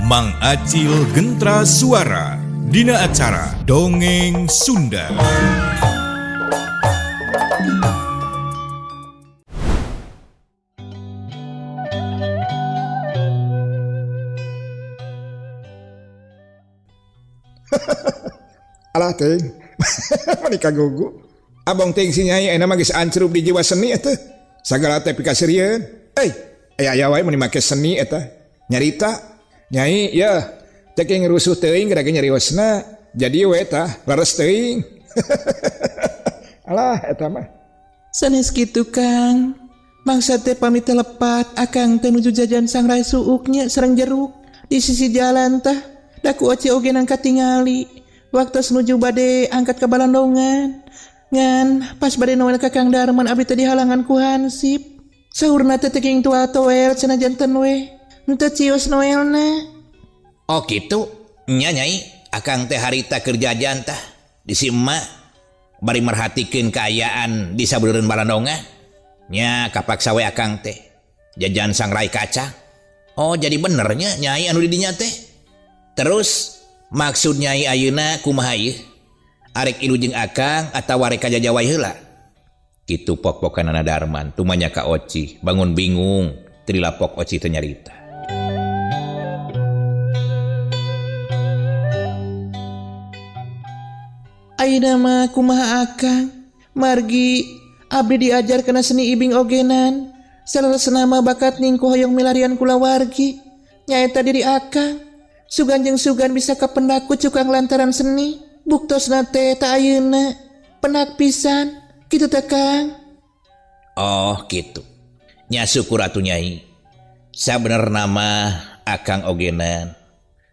Mang Acil Gentra Suara dina acara Dongeng Sunda. Alah teh, menikah gugu. Abang teh si nyai enak magis ancrup di jiwa seni eta. Sagala teh pikasirieun. Aya wae mun make seni eta. Nyarita, nyai ya, teh ngerusuh teuing gara nyariosna. Jadi we tah laras teuing. Alah eta mah. Sanes kitu Kang. Mangsa teh pamit telepat akang teh nuju jajan sangrai suuknya sareng jeruk di sisi jalan tah. Da ku oce oge nang katingali. Waktu senuju bade angkat ke balandongan. Ngan pas bade noel ka Kang Darman abdi teh dihalangan ku Hansip. Saurna teh teuing tua toel cenah janten we. Nu teh cios noelna. Oh kitu. Nya nyai, akang teh harita kerja jantah di si emak bari merhatikeun kaayaan di sabeureun balandongan. Nya kapaksa we akang teh jajan sangrai kacang. Oh jadi benernya nyai anu di dinya teh. Terus maksud nyai ayeuna kumaha ieu? Arek ilu jeung akang atawa rek kajaja wae heula? Kitu pok-pokanana Darman tumanya ka Oci, bangun bingung, teu dilapok Oci teh nyarita. Ayeuna mah kumaha akang? Margi abdi diajar kana seni ibing ogenan. Salerosna mah bakat ningku hoyong milarian kulawargi. Nyaeta diri akang. Sugan jeung sugan bisa kapendaku cukang lantaran seni. Buktosna teh ta ayeuna penak pisan. Kitu teh Kang. Oh gitu. Nya syukur atuh nyai. Sabenerna mah akang ogenan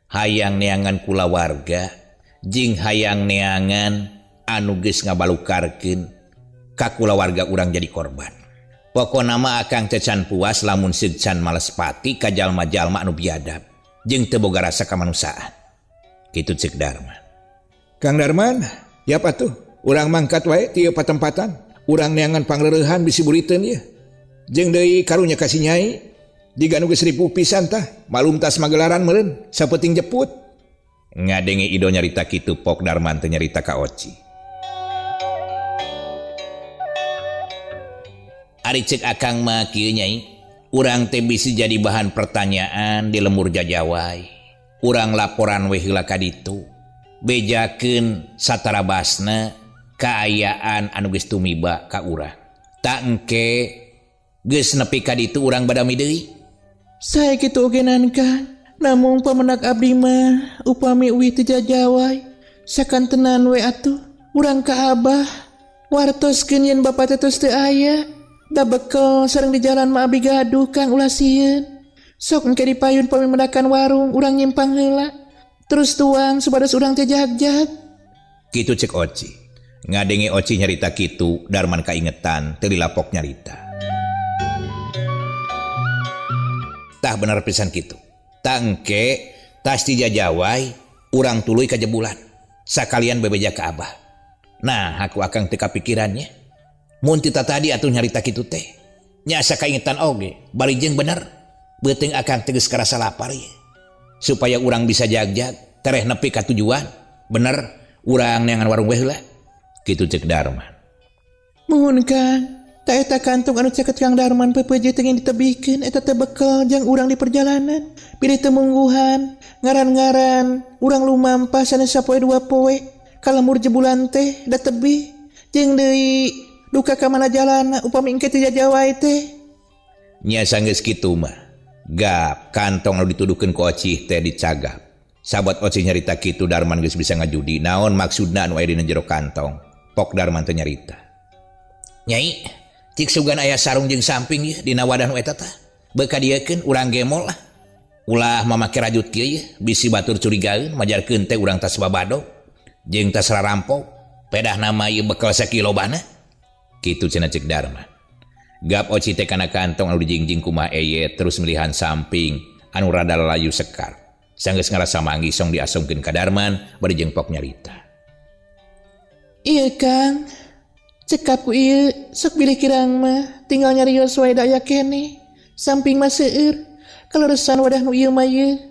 hayang neangan kulawarga jeung hayang neangan anu geus ngabalukarkeun ka kulawarga urang jadi korban. Pokona mah akang teh can puas lamun seug can males pati ka jalma-jalma anu biadab jeung teu boga rasa kamanusaan. Kitu ceuk Darman. Kang Darman, ya apa tuh? Urang mangkat wae ti patempatan. Urang neangan pangreurehan bisi buriteun ieu. Jeung deui karunya ka si nyai diganu geus ripuh pisan tah. Malum tas magelaran meureun sapeting jeput. Ngadenge Ido nyarita kitu pok Darman teh nyarita ka Oci. Ari ceuk akang mah kieu nyai, urang teh bisi jadi bahan pertanyaan di lemur jajawai. Urang laporan we heula ka ditu. Bejakeun satarabasna kaayaan anu geus tumiba ka urang. Tak engke geus nepi ka ditu urang badami deui. Sae kitu ogenan Kang. Namun pamenak abdi mah upami uih teu jajawai. Sakantenan we atuh urang ka Abah. Wartoskeun yen bapa teh tos teu aya. Da bekel sareng di jalan mah abdi gaduh Kang ulah sieun. Sok engke dipayun pamimendakan warung urang nyimpang heula. Terus tuang supados urang teh jag-jag. Kitu cek Oci. Ngadenge Oci nyarita kitu, Darman kaingetan teu dilapok nyarita. Tah bener pisan kitu. Tah engke tas ti jajawai urang tuluy ka jebulan. Sakalian bebeja ka Abah. Nah, aku akang teu kapikirannya. Mun tita tadi atuh nyarita kitu teh. Nya asa kaingetan oge, bari jeung bener. Beuteung akang teu geus karasa lapar ye. Supaya urang bisa jag-jag tereh nepi ka tujuan. Bener urang neangan warung we heula. Kitu ceuk Darman. Muhun Kang, ta eta kantong anu caket Kang Darman pepeje teu ditebihkeun eta teh bekel jang urang di perjalanan. Pilih teu mungguhan, ngaran-ngaran urang lumampah sanes sapoe dua poe. Kalemur jebulan teh da tebih. Jeung deui duka ka mana jalanna upami engke teu jajawai teh. Nya sanggeus kitu mah. Gap kantong anu dituduhkeun ku Oci teh dicagap. Sahabat Oci nyarita kitu Darman geus bisa ngajudi naon maksudna anu aya dina jero kantong. Pok Darman teh nyarita. Nyai, cik sugan aya sarung jeung samping ieu dina wadah nu eta tah. Beuka diekeun urang gemol lah. Ulah mamake rajut kieu ieu bisi batur curigaeun majarkeun teh urang tas babado jeung tas rarampok. Pedah nama ieu bekel sakilobana. Kitu cenah ceuk Darman. Gap Oci teh kana kantong anu dijingjing kumaha eye terus milihan samping anu rada lalayu sekar. Sanggeus ngarasa manggih song diasungkeun ka Darman bari jeung pok nyarita. Iya Kang, cekap ku ieu sok bilih kirang mah tinggal nyarios wae daya keneh. Samping mah seueur kaleresan wadah nu ieu mah ieu.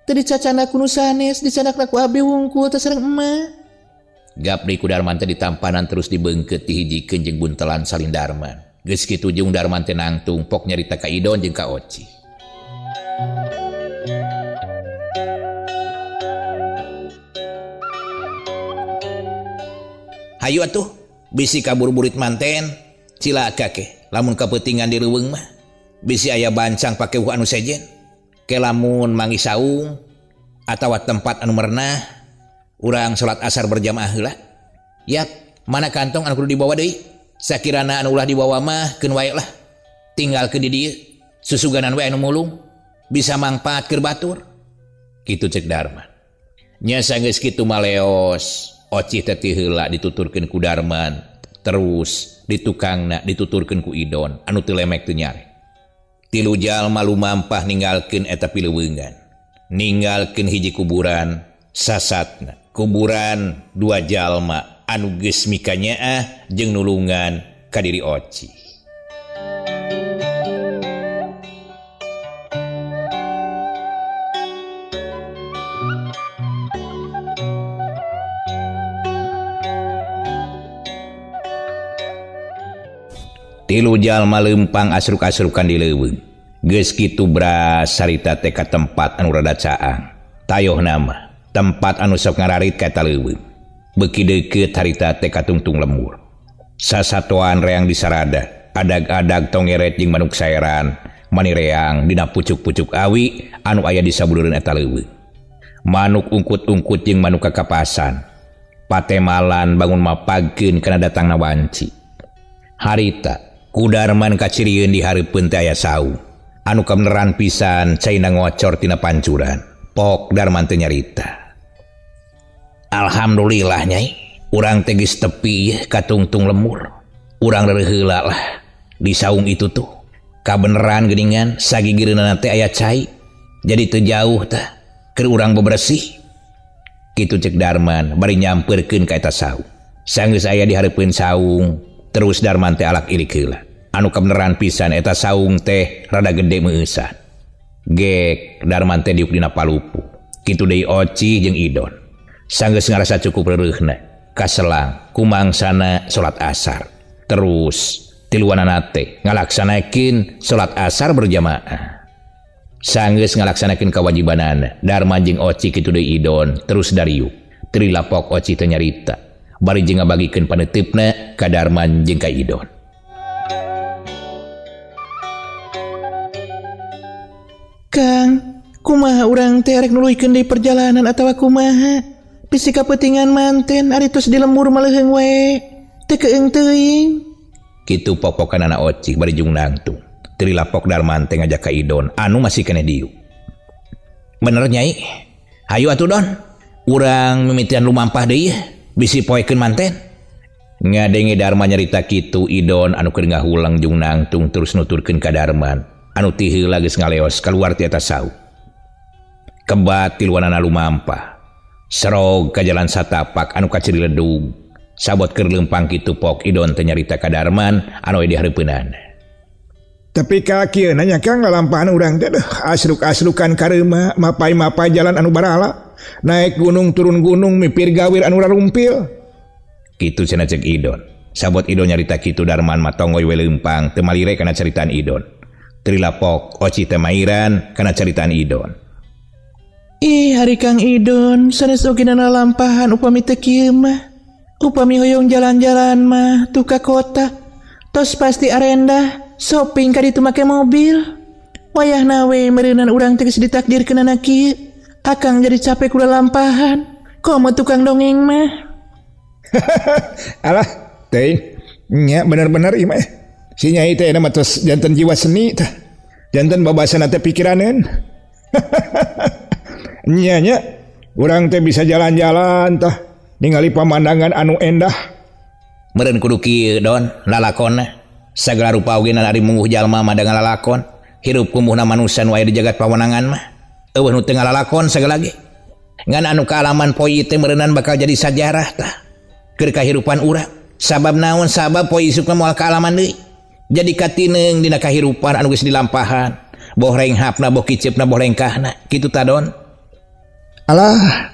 Tadi cacana ku nu sanes, dicanakna ku abi wungkul teh sareng emak. Gapri ku Darman teh ditampanan terus dibengket dihijikeun jeung buntelan salin Darman. Geus kitu jeung Darman teh nangtung pok nyarita ka Idon jeung ka Oci. Hayu atuh, bisi kabur-burit manten, cilaka ke, lamun kapeutingan di leuweung mah. Bisi aya bancang pake anu sejen. Ke lamun mangi saung atawa tempat anu merenah, urang salat asar berjamaah heula. Yap, mana kantong anu kudu dibawa deui? Sakirana anu ulah dibawa mah keun wae lah. Tinggalkeun di dieu, susuganan wae anu mulung, bisa mangpaat keur batur. Kitu cek Darman. Nya sanggeus kitu maleos. Oci teh heula dituturkeun ku Darman, terus ditukangna dituturkeun ku Idon anu teu lemek teu nyare. Tilu jalma lumampah ninggalkeun eta pileuweungan. Ninggalkeun hiji kuburan, sasatna kuburan dua jalma anu geus mika nyaah jeung nulungan ka diri Oci. Tilu jalma lempang asruk-asrukan di leuweung. Geus kitu bras sarita teh ka tempat anu rada caang. Tayoh nama tempat anu sok ngararit ka eta leuweung. Beuki deukeut harita teh ka tungtung lembur. Sasatoan reang di sarada, adag-adag tongeret jeung manuk saeran, mani reang dina pucuk-pucuk awi anu aya di sabulureun eta leuweung. Manuk ungkut-ungkut jeung manuk kakapasan. Patemalan bangun mapagkeun kana datangna wanci. Harita ku Darman kacirieun di hareupeun teh aya saung anu kabeneran pisan caina ngocor tina pancuran. Pok Darman teh nyarita, alhamdulillah nyai, urang teh geus tepi ka tungtung lemur. Urang dari heula lah di saung itu tuh kabeneran geuningan sagigireunana teh aya cai, jadi teu jauh teh keur urang bebersih. Kitu cek Darman bari nyampeurkeun ka eta saung. Sanggeus aya di hareupeun saung, terus Darman teh alak irik heula. Anu kabeneran pisan eta saung teh rada gede meusan. Gek Darman teh diuk dina palupu. Kitu deui Oci jeung Idon. Sanggeus ngarasa cukup reureusna, kaselang kumangsana salat asar. Terus tiluanana teh ngalaksanakeun salat asar berjamaah. Sanggeus ngalaksanakeun kawajibanana, Darman jeung Oci kitu deui Idon terus dariuk. Trilapok Oci teh nyarita. Bari jeung ngabagikeun paneutupna ka Darman jeung ka Idon. Kang, kumaha urang teh rek nuluykeun deui perjalanan atawa kumaha? Bisi kapeutingan manten ari tos di lembur maleuheung we. Teu keung teuing. Kitu popokanana Oci bari jeung nangtung. Trilapok Darman teh ngajak ka Idon anu masih keneh diuk. Bener nyai. Hayu atuh Don. Urang mimitian lumampah deui bisi poekeun manten. Ngadenge Darman nyarita kitu, Idon anu keur ngahulang jeung nangtung terus nuturkeun ka Darman anu ti heula geus ngaleos kaluar ti eta saung. Kebat tiluanana lumampah. Serog ka jalan satapak anu kaciri ledug. Sabot keur leumpang kitu pok Idon teh nyarita ka Darman anu aya di hareupeunana. Tapi ka kieu nanya Kang lalampahan urang teh asruk-asrukan kareuma mapai-mapai jalan anu barala. Naik gunung turun gunung mipir gawir anu rarumpil. Kitu cenah cek Idon. Sabot Idon nyarita kitu Darman matongoy we leumpang teu malire kana caritaan Idon. Trilapok Oci teh mairan kana caritaan Idon. Ih, hari Kang Idon, sanes oge lalampahan upami teu kieu mah. Upami hoyong jalan-jalan mah tuh ka kota. Tos pasti arendah shopping ka ditu make mobil. Wayahna we meureunnan urang teh geus ditakdirkeun anak kieu. Akang jadi capek ku lalampahan. Komo tukang dongeng mah. Alah, teh nya bener-bener ieu mah. Si nyai teh nama tos janten jiwa seni tah. Janten babasana teh pikiraneun. Nya nya urang teh bisa jalan-jalan tah ningali pemandangan anu endah. Meureun kudu kieu Don lalakonna. Sagala rupa oge ari mungguh jalma madangan lalakon. Hirup kumuhna manusia nu aya di jagat pawenangan mah. Eueuh nu teu ngalalakon sagala ge. Ngan anu kaalaman poe teh meureunnan bakal jadi sajarah tah keur kahirupan urang. Sabab naon? Sabab poe isukna moal kaalaman deui. Jadi katineng dina kahirupan anu geus dilampahan. Boh renghapna, boh kiceupna, boh lengkahna. Kitu ta Don. Alah,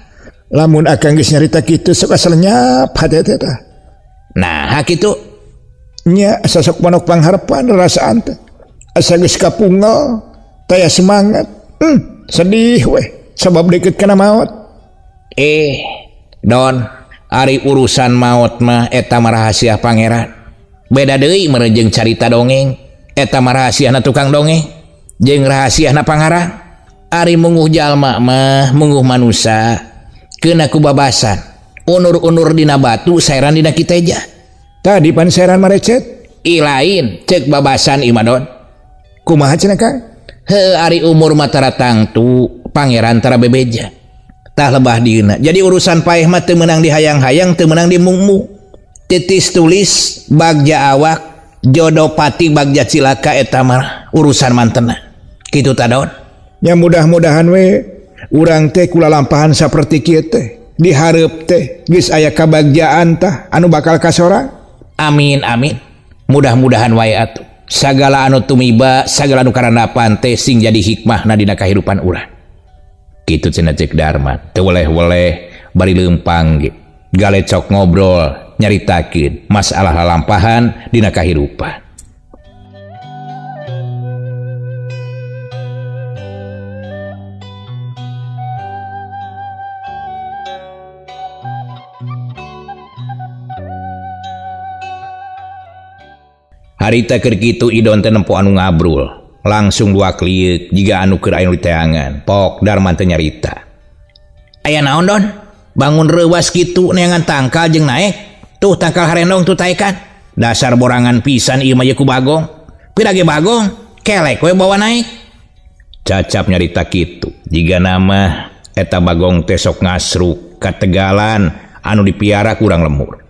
lamun akang geus nyarita kitu sok asal nyap hati teh. Nah kitu Nya sosok manok pangharepan rasaan teh. Asa geus kapunggal, taya semangat. Sedih weh, sabab deket kana maot. Don, ari urusan maot mah eta mah rahasia pangeran. Beda deui merenjeng carita dongeng. Eta mah rahasiana tukang dongeng jeung rahasiana pangarang. Ari munguh jalma mah munguh manusia keuna ku babasan. Unur-unur dina batu saeran dina kiteja. Tadi pan seran marecet. Lain cek babasan Imadon. Kumaha cenah Kang? Ari umur matara tangtu pangeran tara bebeja. Tah lebah dieuna. Jadi urusan paeh mah teu meunang dihayang-hayang, teu meunang dimungmu. Titis tulis bagja awak, jodoh pati bagja cilaka eta mah urusan mantena. Kitu ta Don? Ya mudah-mudahan we urang teh kula lampahan saperti kieu teh. Dihareup teh geus aya kabagjaan tah anu bakal kasorang. Amin amin. Mudah-mudahan wae atuh. Sagala anu tumiba, sagala anu karandapan teh sing jadi hikmahna dina kahirupan urang. Kitu cenah cek Darman. Teu weleh-weleh bari leumpang ge. Galecok ngobrol nyaritakeun masalah lalampahan dina kahirupan. Harita keur kitu Idon teh nempo anu ngabrul. Langsung dua kliuk jiga anu keur aya di teangan. Pok Darman teh nyarita. Aya naon Don? Bangun reuwas kitu neangan tangkal jeung naek. Tuh tangkal harendong tuh taekan. Dasar borangan pisan ieu mah ku Bagong. Pira ge Bagong? Kelek we bawa naik. Cacap nyarita kitu. Jiga nama eta Bagong teh sok ngasruk kategalan anu dipiara kurang lemur.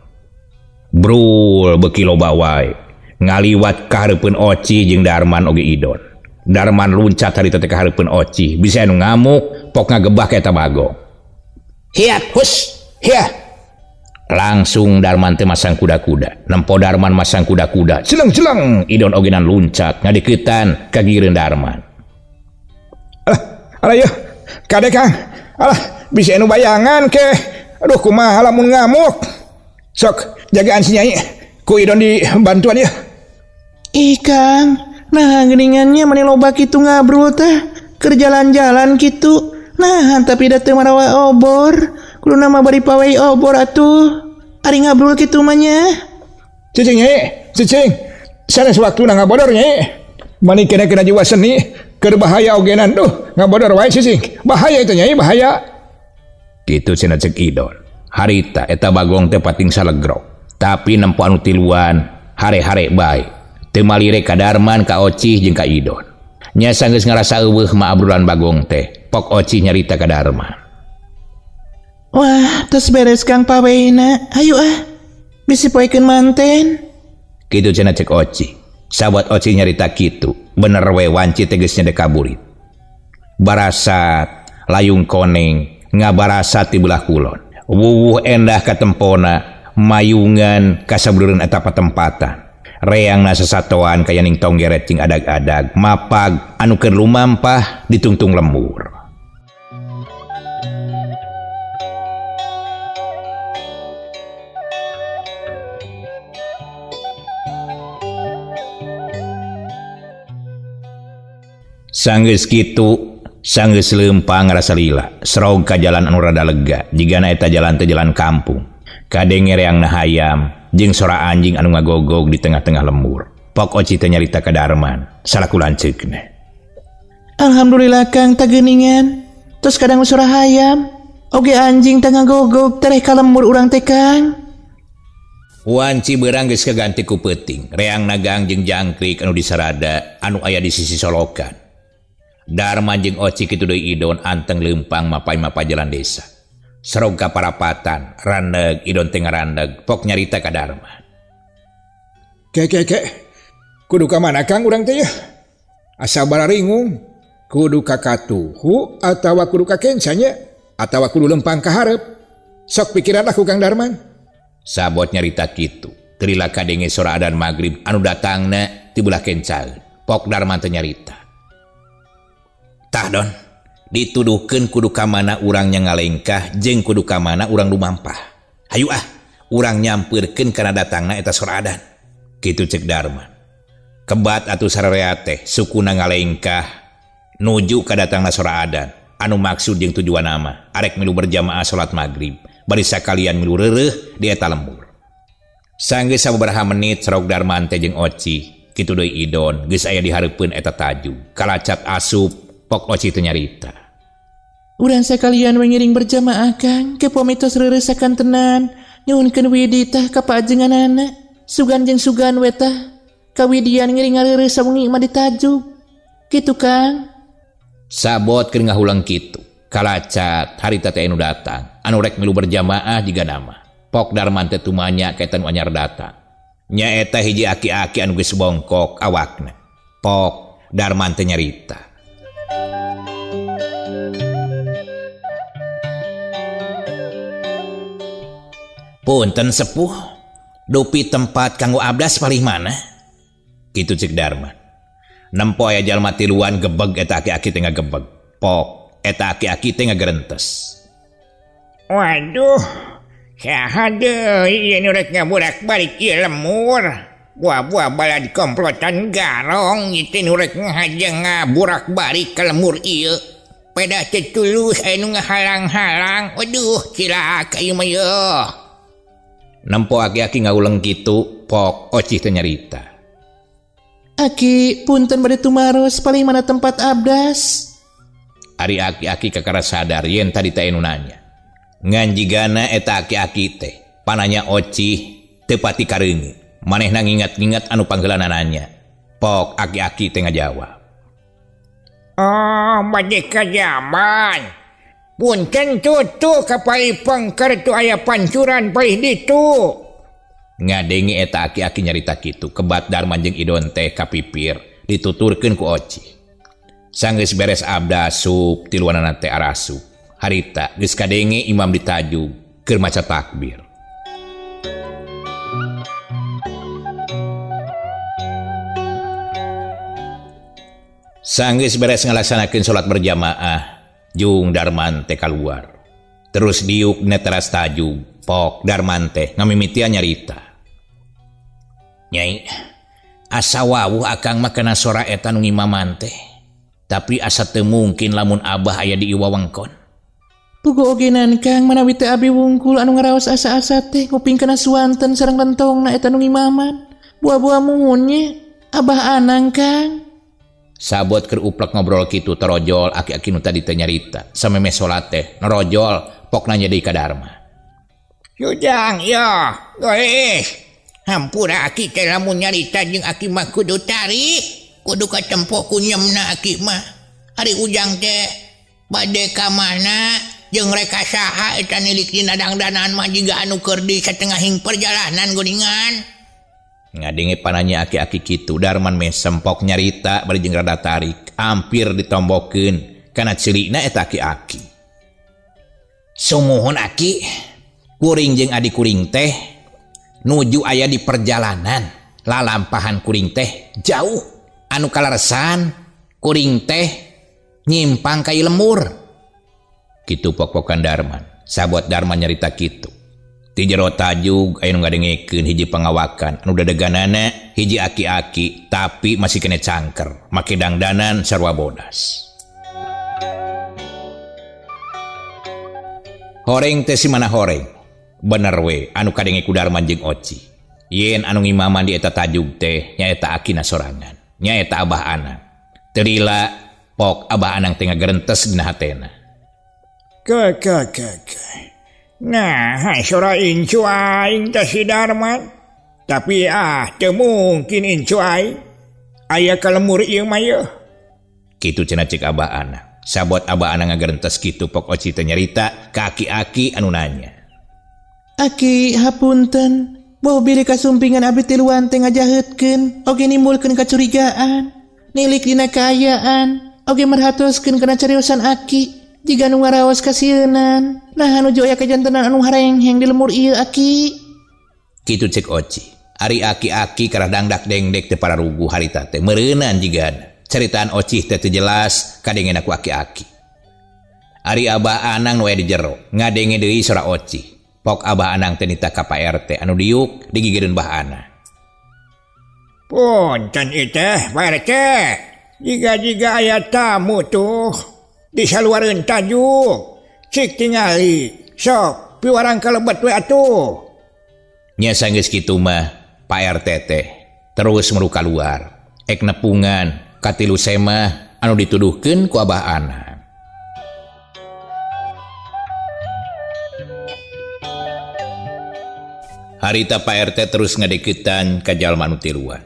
Brul beuki loba wae. Ngaliwat ka hareupeun Oci jeung Darman oge Idon. Darman luncat harita teh ka hareupeun Oci, bisa anu ngamuk pok ngagebah ka eta Bagong. Hiat, hus, hiah. Langsung Darman teh masang kuda-kuda. Nempo Darman masang kuda-kuda. Celeng-celeng Idon ogenan luncat ngadekeutan ka gieureun Darman. Alah yeuh, kade Kang. Alah, bisa anu bayangan ke. Aduh kumaha lamun ngamuk. Sok jagaan si Nyai. Ku Idon di bantuan ya. Kang, nah geningannya mani loba kitu ngabrul teh keur jalan-jalan kitu. Nah, tapi da teu marawa obor. Kudu nama bari pawai obor atuh. Ari ngabrul kitu mah nya. Cicing Nyai, cicing. Sanes waktuna ngabodor Nyai. Mani kena jiwa seni keur bahaya ogenan duh, ngabodor wae cicing. Bahaya itu Nyai, bahaya. Kitu cenah cek Idon. Harita eta Bagong teh pating salegrok. Tapi nempo anu tiluan hare-hare bae. Teu malire ka Darman, ka Oci jeung ka Idon. Nya sanggeus ngarasa eueuh mah abrulan Bagong teh. Pok Oci nyarita ka Darman. Wah, tos beres Kang paweina. Hayu bisi poekeun manten. Kitu cenah cek Oci. Sahabat Oci nyarita kitu. Bener we wanci teh geus nyedek kaburit. Barasat layung koneng ngabarasat ti belah kulon. Wuwuh endah ka tempona. Mayungan kasabudureun eta patempatan. Reangna sasatoan kaya ning tonggeret cing adag-adag. Mapag anu keur lumampah ditungtung lembur. Sanggeus kitu, sanggeus leumpang rasa lila. Serog ka jalan anu rada lega. Jigana eta jalan teh jalan kampung. Kadenge reangna hayam jeung sora anjing anu ngagogog di tengah-tengah lembur. Pok Oci teh nyarita ka Darman salaku lanceukna. Alhamdulillah Kang tageuningan. Tos kadang sora hayam, oge anjing teh ngagogog tereh ka lembur urang teh Kang. Wanci beurang geus kaganti ku peuting. Reangna gang jeung jangkrik anu disarada anu aya di sisi solokan. Darman jeung Oci kitu deui Idon anteng leumpang mapai-mapai jalan desa. Serog ka parapatan, randeg Idon teh ngarandeg, pok nyarita ka Darman. Ke. Kudu ka mana Kang urang teh ya? Asa bararingung. Kudu ka Katuhu atawa kudu ka Kenca nya? Atawa kudu lempang ka hareup? Sok pikiran aku Kang Darman. Sabot nyarita kitu. Kelila kadenge sora adzan magrib anu datangna ti belah Kencaeun. Pok Darman teh nyarita. Tah Don, Dituduhkeun kudu ka mana urangnya ngalengkah jeung kudu ka mana urang lumampah. Hayu urang nyampeurkeun kana datangna eta soradan. Kitu cek Darman. Kebat atuh sararea teh sukuna ngalengkah nuju ka datangna soradan. Anu maksud jeung tujuan nama arek milu berjamaah salat maghrib bari sakalian milu reureuh di eta lembur. Sanggeus sababaraha menit sarok Darman teh jeung Oci kitu deui idon geus aya di hareupeun eta tajud. Kalacat asup pok Oci teh nyarita. Urang sakalian mengiring berjamaah Kang ke pamitos reureusakan tenan nyuhunkeun widi tah ka paajenganana sugan jeung sugan we tah kawidian ngiring ngareureuh sawengi mah ditajub. Kitu Kang. Sabot keur ngahulang kitu. Kalacat harita teh anu datang anu rek milu berjamaah jiga nama. Pok Darman teh tumanya ka eta nu anyar datang. Nya eta hiji aki-aki anu geus bongkok awakna. Pok Darman teh nyarita. Punten sepuh, dupi tempat kanggo abdas palih mana? Kitu cek Darman. Nempo aya jalma tiluan gebeg eta aki-aki teh ngagebeg. Pok eta aki-aki teh ngagerentes. Waduh, saha deui ieu rek ngaburak-balik ieu lemur. Buah-buah bala di komplotan garong itu nu rek ngahajang ngaburak-balik ka lemur ieu. Pada teh tulus anu ngahalang-halang. Waduh, cilaka ieu mah yeuh. Nempo aki-aki ngaulang kitu, Pok Oci teh nyarita. Aki punten bade tumaros paling mana tempat abdas. Ari aki-aki kakara sadar yen tadi teh anu nanya. Ngan jigana eta aki-aki teh pananya Oci teu pati kareungeut. Manehna ngingat-ngingat anu panggeulana nanya. Pok aki-aki teh ngajawab. Oh, bade ka jaman. Punten tutu ka palih pangker tu aya pancuran palih ditu. Ngadengi eta aki-aki nyarita kitu, kebat Darman jeung idon teh kapipir dituturkeun ku Oci. Sanggeus beres abdas sup tiluanana teh arasup. Harita geus kadenge imam ditajub keur maca takbir. Sanggeus beres ngalaksanakeun salat berjamaah, Jung Darman teh kaluar. Terus diuk dina teras tajub, Pok Darman teh ngamimitian nyarita. Nyai, asa wawuh akang mah kana sora eta nu ngimaman teh. Tapi asa teu mungkin lamun Abah aya di ieu wewengkon. Puguh ogenan Kang manawi teh abi wungkul anu ngaraos asa-asa teh nguping kana suanten sareng lentongna eta nu ngimaman. Buah-buah muhunnya Abah anang Kang. Sabot keur uplek ngobrol kitu terojol aki-aki nu tadi teh nyarita. Sameme salat teh nerojol pok nanya deui ka Darma. Sudang ya, geus. Hampura aki teh lamun nyarita jeung aki mah kudu tarik, kudu katempo kunyemna aki mah. Ari ujang teh bade ka mana jeung rek saha eta nilik dina dangdanan mah jiga anu keur di satengahing perjalanan geuningan. Ngadenge pananya aki-aki kitu Darman mesem pok nyarita bari jeung rada tarik, hampir ditombokeun kana ceurina eta aki-aki. Sumuhun aki, kuring jeung adik kuring teh nuju aya di perjalanan. Lalampahan kuring teh jauh. Anu kalaresan kuring teh nyimpang ka ieu lemur. Kitu pok-pokan Darman. Sabot Darman nyarita kitu. Ti jero tajug aya nu ngadengekeun hiji pangawakan anu dadeganana hiji aki-aki tapi masih kene cangker make dangdanan sarua bodas. Horeng teh si mana horeng? Bener we anu kadenge ku Darman jeung Oci. Yen anu ngimaman di eta tajug teh nyaeta akina sorangan, nyaeta Abah Anang. Teu lila pok Abah Anang teh ngagerentes dina hatena. Nah, sora incu aing teh si Darman. Tapi teu mungkin incu aing aya ka lemur ieu mah yeuh. Kitu cenah cek Abah Anang. Sabot Abah Anang ngagerentes kitu pok Oci teh nyarita ka aki-aki anu nanya. Aki hapunten, boh bilih kasumpingan abdi tiluan teh ngajaheutkeun oge nimbulkeun kacurigaan, nilik dina kaayaan, oge merhatoskeun kana cariosan aki. Jika nu ngaraos kasienan, nah nuju aya kajantenan anu harengheng di lemur ieu aki. Kitu cek Oci. Ari aki-aki karah dangdak dengdek teu pararugu harita teh meureunan jigana. Caritaan Oci teh teu jelas kadengena ku aki-aki. Ari Abah Anang nu aya di jero ngadenge deui sora Oci. Pok Abah Anang teh nita ka Pak RT anu diuk digigireun Bah Ana. Punten ieu teh Pak RT. Jiga-jiga aya tamu tuh disaluareun tajuk. Cik tingali sok piwarang kalebet we atuh. Nya sanggeus kitu mah Pak RT teh terus meruka luar. Ek nepungan katilu semah anu dituduhkeun ku Abah Ana. Harita Pak RT terus ngadeketan ka jalma anu tiluan.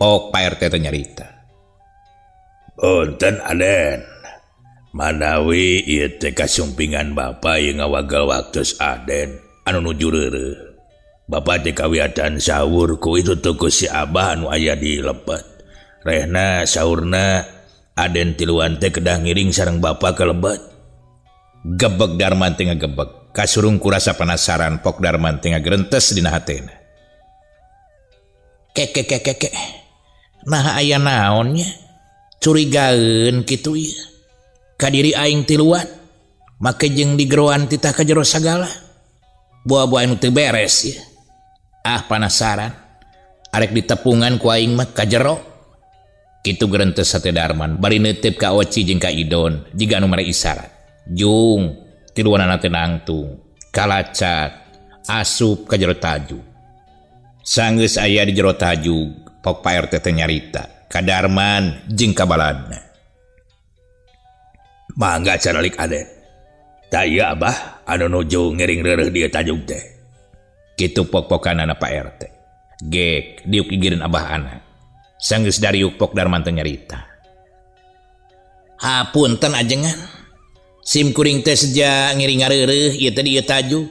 Pok Pak RT teh nyarita. Punten Aden. Manawi ieu teh kasumpingan Bapa yang ngawagal waktos Aden anu nuju reureuh. Bapa teh kawiatan sahur ku itu tuku si Abah anu aya di lebet. Rehna sahurna Aden tiluan teh kedah ngiring sareng Bapa ke lebet. Gebeg Darman teh ngagebeg. Kasurung kurasa penasaran Pok Darman teh ngagrentes dina hatena. Kek. Nah aya naonnya? Curigaeun kitu ieu. Ka diri aing tiluan. Make jeung digeroan titah ka jero sagala. Buah-buah anu teu beres ieu. Ah penasaran. Arek ditepungan ku aing mah ka jero. Kitu grentes hate Darman bari neuteup ka Oci jeung ka Idon jiga anu mere isyarat. Jung tiluanana teh nangtung, kalacak, asup ka jero taju. Sanggeus aya di jero taju, Pok Pak RT teh nyarita ka Darman jeung ka baladna. Mangga caralik Aden. Da ieu Abah anu nuju ngiring reureuh dieu tajuk teh. Kitu pok-pokanana Pak RT. Gek diuk igireun Abah Ana. Sanggeus dariuk Pok Darman teh nyarita. Hapunten ajengan. Sim kuring teh seja ngiring ngareureuh ieu teh dieu taju.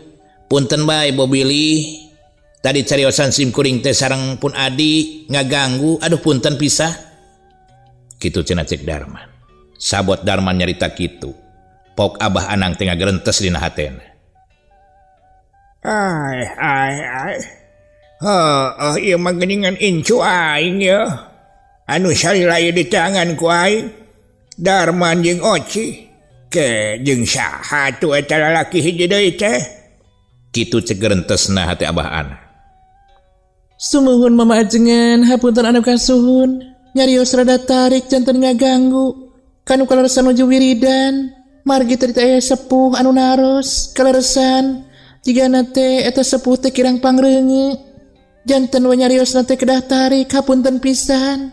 Punten bae Bobili. Tadi cariosan sim kuring teh sareng pun Adi ngaganggu. Aduh punten pisah. Kitu cenah cek Darman. Sabot Darman nyarita kitu. Pok Abah Anang teh ngagrentes dina hatena. Ai. Ieu mah geuningan incu aing ya. Anu salila ieu di tangan ku aing. Darman jeung Oci. Ke jeung saha atuh eta lalaki hiji deui teh? Kitu cek gerentesna hati Abah Ana. Sumuhun mama ajengan, hapunten anu kasuhun. Nyarios rada tarik janten ngaganggu. Kanu kaleresan nuju wiridan. Margi teh aya sepuh anu naros kaleresan. Jigana teh eta sepuh teh kirang pangreunge. Janten we nyarios teh kedah tarik hapunten pisan.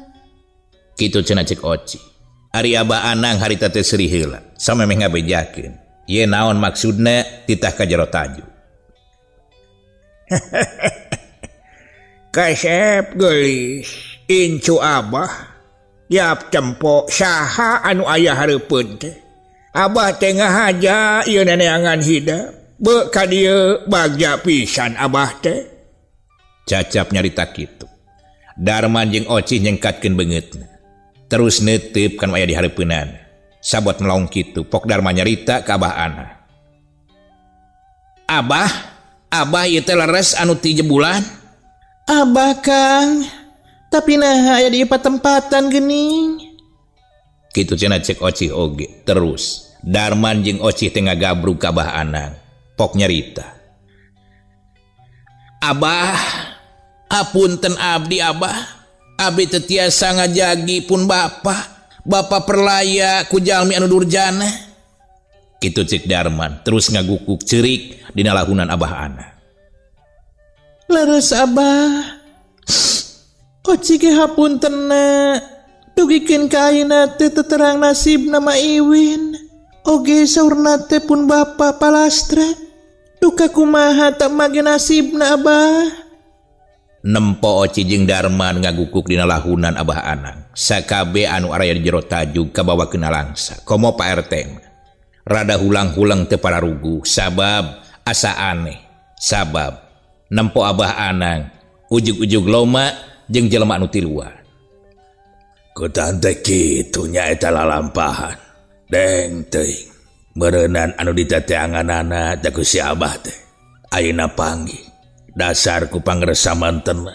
Kitu cenah cek Oci. Ari Abah Anang harita teh seuri heula, samemeh ngabejakeun. Ieu naon maksudna titah ka jero taju. Kasep geulis, incu Abah. Yap tempo saha anu aya hareupeun teh. Abah teh ngahaja ieu neneangan hidap. Beu ka dieu bagja pisan Abah teh. Cacap nyarita kitu. Darman jeung Oci nyengkatkeun beungeutna. Terus neuteup kan aya di hareupeunana. Sabot melaung kitu, Pok Darman nyarita ka Abah Ana. Abah ieu teh leres anu 3 bulan. Abah Kang, tapi nah aya di patempatan geuning. Kitu cenah cek Oci oge. Terus Darman jeung Oci teh ngagabrug ka Abah Anang. Pok nyarita. Abah, hapunten abdi Abah. Abdi teu tiasa ngajagi pun Bapa perlaya ku jalmi anu durjana. Kitu cek Darman terus ngagukuk ceurik dina lahunan Abah Ana. Leres Abah. Oci ge hapuntenna. Dugikeun ka ayeuna teh teu terang nasibna Ma Iwin. Oge saurna teh pun Bapa palastra. Duka kumaha tak mage nasibna Abah. Nempo Oci jeung Darman ngagukuk dina lahunan Abah Anang. Sakabe anu araya di jero taju kabawakeun langsa. Komo Pak RT rada hulang-hulang teu pararugu sabab asa aneh. Sabab nempo Abah Anang ujug-ujug loma jeung jelema anu tiluan. Kutaan teh kitu nya eta lalampahan. Deng teuing. Meureunnan anu diteteanganana teh ku si Abah teh. Ayeuna panggih. Dasar ku pangresamanten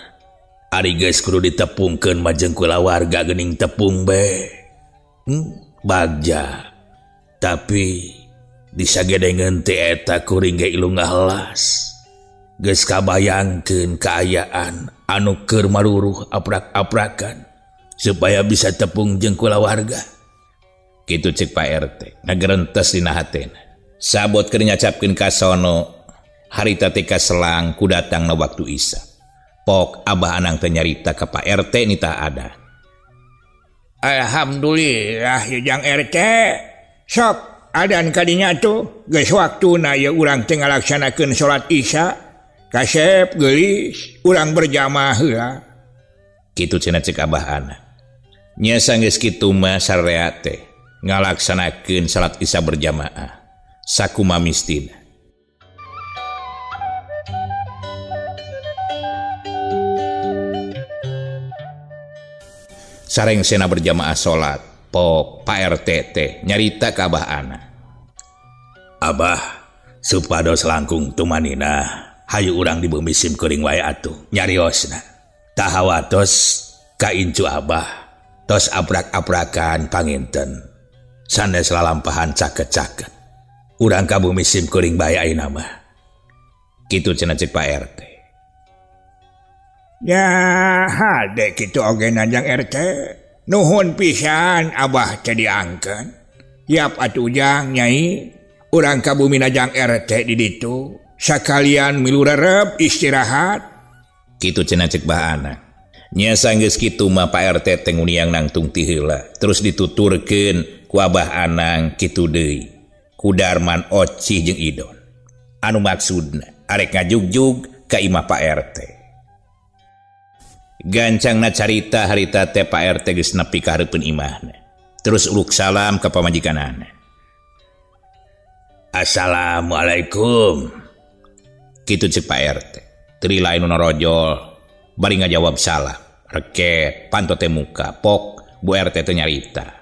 ari geus kudu ditepungkeun mah jeung kulawarga geuning tepung be. Bagja. Tapi disagedengan ti eta kuring ge ilung ngahelas. Geus kabayangkeun kaayaan anu keur maruruh aprak-aprakan supaya bisa tepung jeung kulawarga. Kitu cek Pak RT ngagerentes dina hatena. Sabot keur nyacapkeun ka sono harita teh kaselang ku datangna waktu Isya. Pok Abah Anang teh nyarita ka Pak RT nita ada. Alhamdulillah Yujang RT. Sok adan kadinya tuh geus waktuna ya urang teu ngalaksanakeun salat Isya. Kasep geulis urang berjamaah heula. Kitu cenah cek Abah Anang. Nya sanggeus kitu mah sarea teh ngalaksanakeun salat Isya berjamaah. Sakumaha mistina. Sareng sena berjamaah salat, pok Pak RT teh nyarita ka Abah Anang. Abah, supados langkung tumanina, hayu urang dibeumisim kuring wae atuh nyariosna. Tah hawatos ka incu Abah, tos aprak-aprakan panginten. Sanes lalampahan caket-caket. Urang kabumisim kuring bae ayeuna mah. Kitu cenah cek Pak RT. Ya hade kitu oge Jang RT. Nuhun pisan Abah teh diangkeun. Yap atuh Ujang Nyai. Urang kabumina Jang RT di ditu. Sakalian milu rerep istirahat. Kitu cenah cek Bah Anang. Nya sanggeus kitu mah Pak RT teh nguniang nangtung ti heula. Terus dituturkeun ku Abah Anang kitu deui. Ku Darman Oci jeung Idon. Anu maksudna arek ngajugjug ka imah Pak RT. Gancangna carita harita teh Pak RT geus nepi ka hareupeun imahna. Terus uluk salam ka pamajikanana. Assalamualaikum. Kitu cek Pak RT. Teu lain nu norojol bari ngajawab salam. Reket panto teh muka pok Bu RT teh nyarita.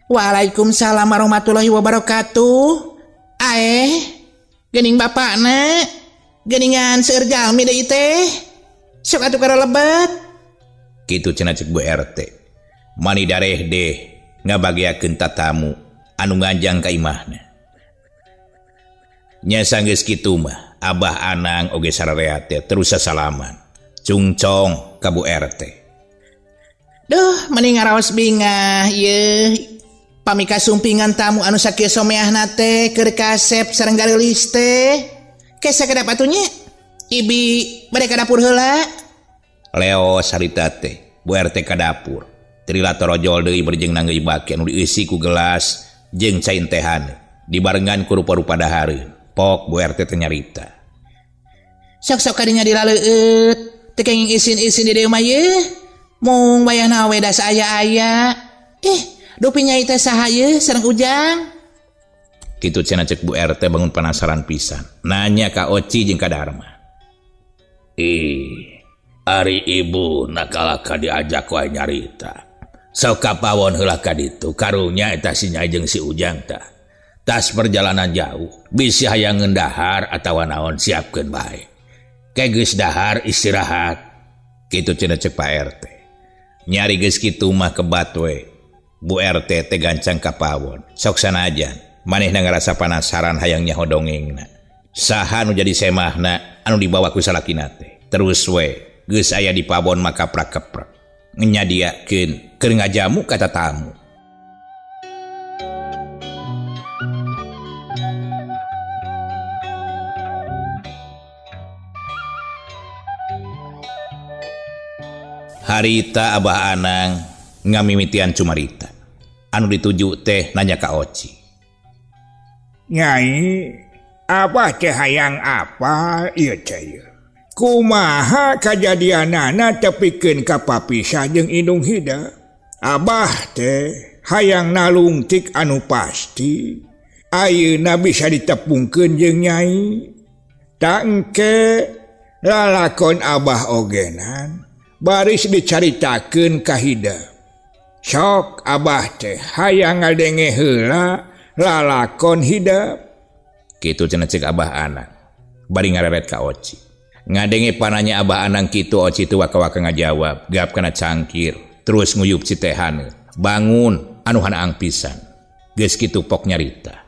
Waalaikumsalam warahmatullahi wabarakatuh. Geuning bapakna, geuningan seueur jalmi deui teh. Sok atuh karo lebat. Kitu cenah cek Bu RT. Mani dareh deh ngabagiakeun tatamu anu nganjang ka imahna. Nya sanggeus kitu mah Abah Anang oge sararea teh terus sasalaman. Cungcong ka Bu RT. Duh, mending ngaraos bingah ieu. Pamika sumpingan tamu anu sakieu someahna teh keur kasep sareng gareulis teh. Kesa kada patunya? Ibi bade ka dapur heula. Leo sarita teh Bu RT ka dapur. Trila torojol deui berjeng nanggeui baki anu dieusi ku gelas jeung cain tehan dibarengan ku rupa-rupa dahareun. Pok Bu RT teh nyarita. Sok-sok kadinya dilaleueut. Teu kenging isin-isin di dieu mah yeuh. Mung bayana we da saaya-aya. Dupi nyai teh saha yeuh sareng Ujang? Kitu cenah cek Bu RT bangun penasaran pisan. Nanya ka Oci jeung ka Darma. Ari ibu nakalaka diajak wae nyarita. Sok kapawon heula ka ditu karunya eta si Nyai jeung si Ujang tah. Tas perjalanan jauh, bisi hayang ngendahar atawa naon siapkeun bae. Kae geus dahar istirahat. Kitu cenah cek Pak RT. Nyari geus kitu mah kebat we. Bu RT teh gancang ka pawon. Sok sanajan manehna ngarasa penasaran hayang nyaho dongengna. Saha nu jadi semahna anu dibawa ku salakina teh. Terus we geus aya di pawon maka prak-keprek. Nyadiakeun keur ngajamu ka tatamu. Harita Abah Anang ngamimitian cumarita. Anu dituju teh nanya ka Oci. Nyai, Abah teh hayang apa ieu teh? Kumaha kajadianana tepikeun ka papisah jeung indung hida? Abah teh hayang nalungtik anu pasti. Ayeuna bisa ditepungkeun jeung Nyai. Tak engke lalakon Abah ogenan baris dicaritakeun ka hida. Sok Abah teh hayang ngadenge heula lalakon hidap. Kitu cenah cek Abah Anang. Bari ngareret ka Oci. Ngadenge pananya Abah Anang kitu Oci teu waka-waka ngajawab, gap kana cangkir, terus nguyup citehan. Bangun anu hanaang pisan. Geus kitu pok nyarita.